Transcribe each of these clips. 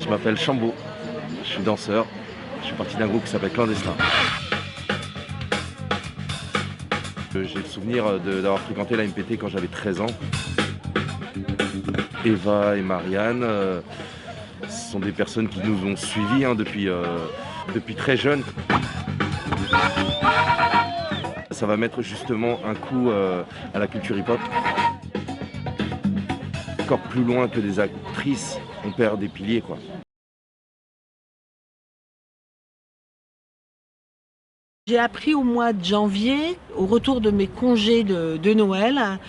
Je m'appelle Chambaud, je suis danseur, je suis parti d'un groupe qui s'appelle Clandestin. J'ai le souvenir d'avoir fréquenté la MPT quand j'avais 13 ans. Eva et Marianne, ce sont des personnes qui nous ont suivis depuis très jeunes. Ça va mettre justement un coup à la culture hip-hop. Encore plus loin que des actrices, on perd des piliers, quoi. J'ai appris au mois de janvier, au retour de mes congés de Noël,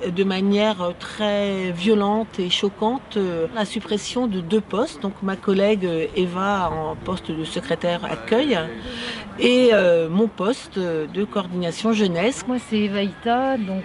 de manière très violente et choquante, la suppression de 2 postes. Donc ma collègue Eva en poste de secrétaire accueil et mon poste de coordination jeunesse. Moi c'est Eva Ita, donc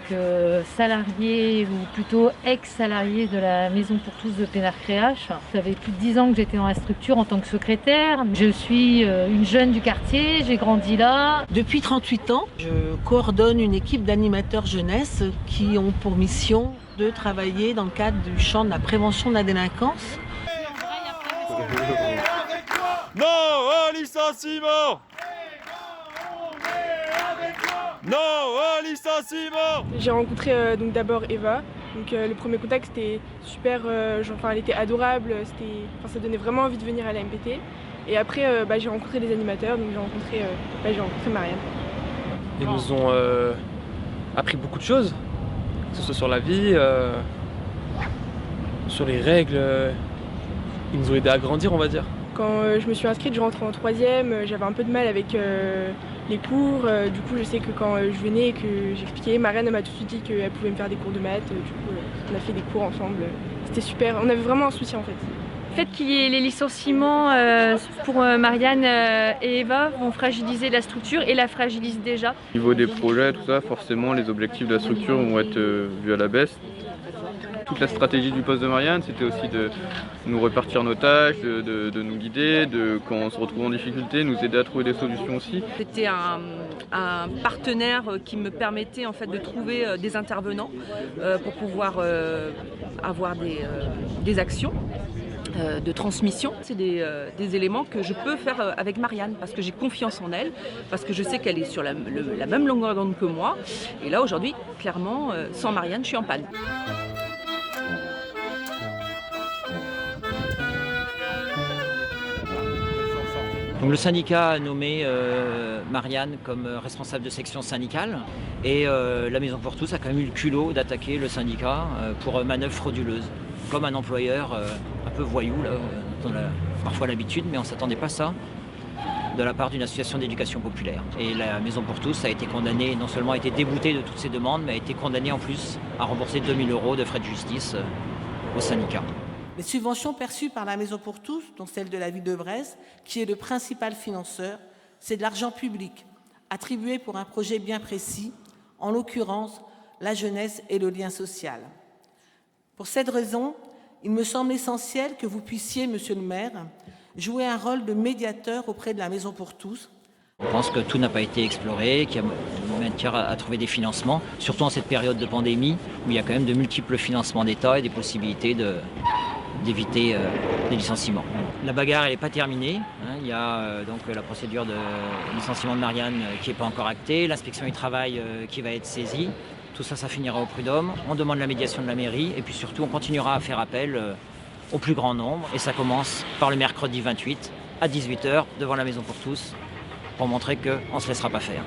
salariée ou plutôt ex-salariée de la Maison pour tous de Pénard-Créache. Ça fait plus de 10 ans que j'étais dans la structure en tant que secrétaire. Je suis une jeune du quartier, j'ai grandi là. Depuis 38 ans, je coordonne une équipe d'animateurs jeunesse qui ont pour mission de travailler dans le cadre du champ de la prévention de la délinquance. Non au licenciement! Non au licenciement! J'ai rencontré donc d'abord Eva. Donc le premier contact c'était super, elle était adorable, ça donnait vraiment envie de venir à la MPT. Et après j'ai rencontré des animateurs, donc j'ai rencontré Marianne. Ils nous ont appris beaucoup de choses, que ce soit sur la vie, sur les règles. Ils nous ont aidés à grandir, on va dire. Quand je me suis inscrite, je rentrais en 3e, j'avais un peu de mal avec les cours. Du coup, je sais que quand je venais et que j'expliquais, Marianne m'a tout de suite dit qu'elle pouvait me faire des cours de maths. Du coup, on a fait des cours ensemble. C'était super. On avait vraiment un soutien en fait. Le fait qu'il y ait les licenciements pour Marianne et Eva vont fragiliser la structure et la fragilisent déjà. Au niveau des projets, tout ça, forcément, les objectifs de la structure vont être vus à la baisse. Toute la stratégie du poste de Marianne, c'était aussi de nous répartir nos tâches, de nous guider, quand on se retrouve en difficulté, nous aider à trouver des solutions aussi. C'était un partenaire qui me permettait en fait de trouver des intervenants pour pouvoir avoir des actions de transmission. C'est des éléments que je peux faire avec Marianne parce que j'ai confiance en elle, parce que je sais qu'elle est sur la même longueur d'onde que moi. Et là aujourd'hui, clairement, sans Marianne, je suis en panne. Donc le syndicat a nommé Marianne comme responsable de section syndicale et la Maison pour tous a quand même eu le culot d'attaquer le syndicat pour manœuvre frauduleuse. Comme un employeur un peu voyou, là, on a parfois l'habitude, mais on ne s'attendait pas à ça de la part d'une association d'éducation populaire. Et la Maison pour tous a été condamnée, non seulement a été déboutée de toutes ses demandes, mais a été condamnée en plus à rembourser 2 000 € de frais de justice au syndicat. Les subventions perçues par la Maison pour tous, dont celle de la ville de Brest, qui est le principal financeur, c'est de l'argent public, attribué pour un projet bien précis, en l'occurrence la jeunesse et le lien social. Pour cette raison, il me semble essentiel que vous puissiez, Monsieur le maire, jouer un rôle de médiateur auprès de la Maison pour tous. Je pense que tout n'a pas été exploré, qu'il y a matière à trouver des financements, surtout en cette période de pandémie, où il y a quand même de multiples financements d'État et des possibilités d'éviter des licenciements. La bagarre n'est pas terminée. Il y a donc la procédure de licenciement de Marianne qui n'est pas encore actée, l'inspection du travail qui va être saisie. Tout ça, ça finira au prud'homme. On demande la médiation de la mairie et puis surtout, on continuera à faire appel au plus grand nombre. Et ça commence par le mercredi 28 à 18 h devant la Maison pour tous pour montrer qu'on ne se laissera pas faire.